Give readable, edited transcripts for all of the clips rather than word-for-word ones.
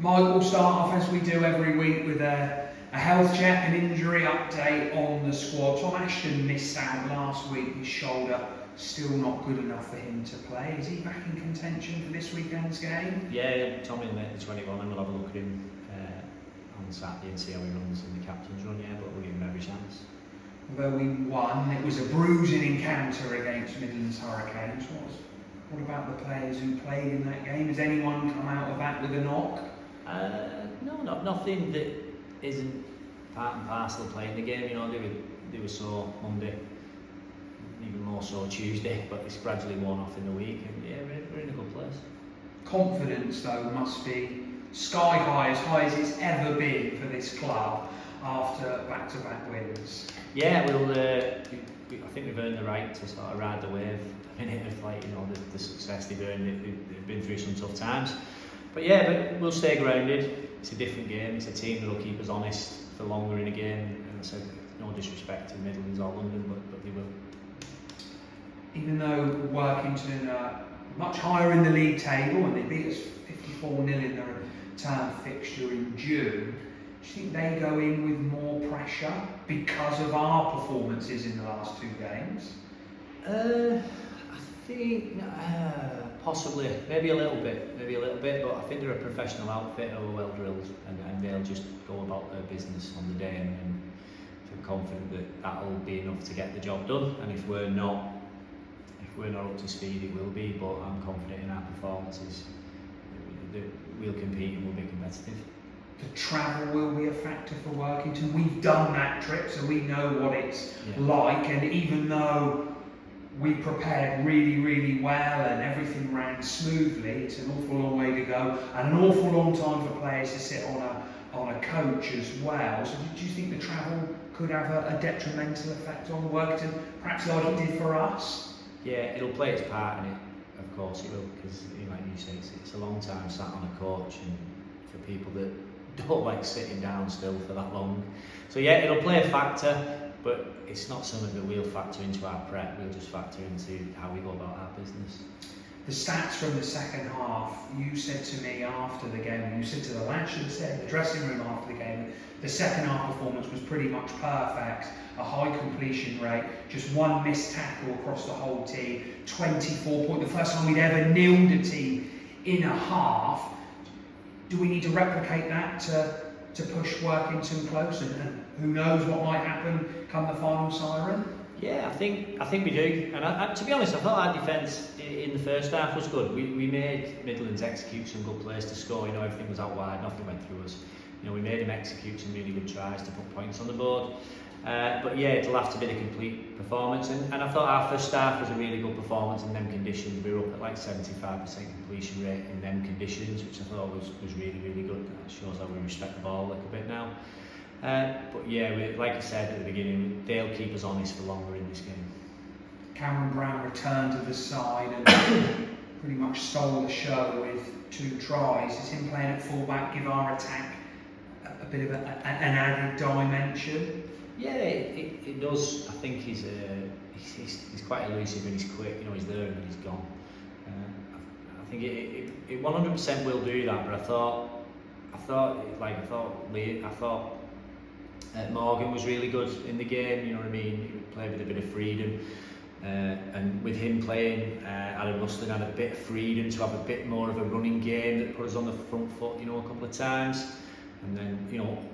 Mike, will start off as we do every week with a health check, an injury update on the squad. Tom Ashton missed out last week, his shoulder still not good enough for him to play. Is he back in contention for this weekend's game? Yeah, Tommy will make the 21 and we'll have a look at him on Saturday and see how he runs in the captain's run, but we'll give him every chance. Although we won, it was a bruising encounter against Midlands Hurricanes. What about the players who played in that game? Has anyone come out of that with a knock? No, nothing that isn't part and parcel of playing the game. They were sore Monday, even more so Tuesday, but it's gradually worn off in the week, and yeah, we're in a good place. Confidence, though, must be sky high as it's ever been for this club after back-to-back wins. Yeah, I think we've earned the right to sort of ride the wave a minute of the success they've earned. They've been through some tough times. But we'll stay grounded. It's a different game. It's a team that will keep us honest for longer in a game. And so, no disrespect to Midlands or London, but they will. Even though Workington are much higher in the league table and they beat us 54-0 in their return fixture in June, do you think they go in with more pressure because of our performances in the last two games? I think possibly, maybe a little bit, but I think they're a professional outfit who are well drilled and they'll just go about their business on the day and feel confident that that'll be enough to get the job done. And if we're not up to speed, it will be, but I'm confident in our performances that we'll compete and we'll be competitive. The travel will be a factor for Workington. We've done that trip, so we know what it's like, and even though we prepared really, really well and everything ran smoothly, it's an awful long way to go and an awful long time for players to sit on a coach as well. So do you think the travel could have a detrimental effect on Workington, perhaps like it did for us? Yeah, it'll play its part in it, of course it will, because like you say, it's a long time sat on a coach, and for people that don't like sitting down still for that long. So yeah, it'll play a factor, but it's not something that we'll factor into our prep. We'll just factor into how we go about our business. The stats from the second half, you said to me after the game, you said to the lads, should have said in the dressing room after the game, the second half performance was pretty much perfect, a high completion rate, just one missed tackle across the whole team, 24 points, the first time we'd ever nilled a team in a half. Do we need to replicate that to push Workington close, and who knows what might happen come the final siren? Yeah, I think we do. And to be honest, I thought our defence in the first half was good. We made Midlands execute some good plays to score. Everything was out wide, nothing went through us. We made him execute some really good tries to put points on the board. But yeah, it'll have to be the complete performance. And I thought our first half was a really good performance in them conditions. We were up at like 75% completion rate in them conditions, which I thought was really, really good. That shows how we respect the ball a little bit now. But yeah, like I said at the beginning, they'll keep us honest for longer in this game. Cameron Brown returned to the side and pretty much stole the show with 2 tries. Is him playing at fullback give our attack a bit of an added dimension? Yeah, it does. I think he's quite elusive and he's quick. He's there and he's gone. I think it 100% will do that. But I thought Morgan was really good in the game. You know what I mean? He would play with a bit of freedom. And with him playing, Adam Rustin had a bit of freedom to have a bit more of a running game that put us on the front foot, a couple of times. And then,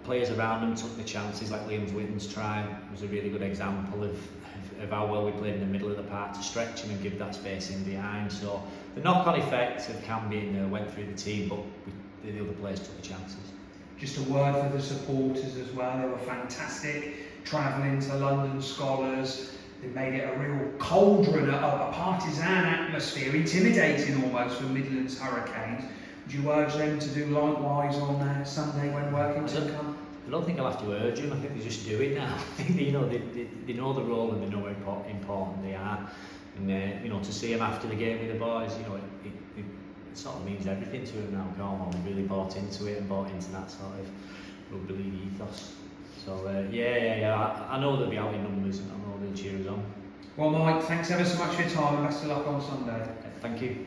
players around him took the chances, like Liam Whitten's try was a really good example of how well we played in the middle of the park to stretch him and give that space in behind. So the knock-on effect of Cam being there went through the team, but the other players took the chances. Just a word for the supporters as well. They were fantastic, travelling to London Scholars. They made it a real cauldron, a partisan atmosphere, intimidating almost for Midlands Hurricanes. Would you urge them to do likewise on Sunday when Workington come? I don't think I'll have to urge them. I think they just do it now. I think they know the role and they know how important they are. And to see them after the game with the boys, it sort of means everything to them now. Cornwall really bought into it and bought into that sort of rugby league ethos. So I know they'll be out in numbers and I know they'll cheer us on. Well, Mike, thanks ever so much for your time and best of luck on Sunday. Thank you.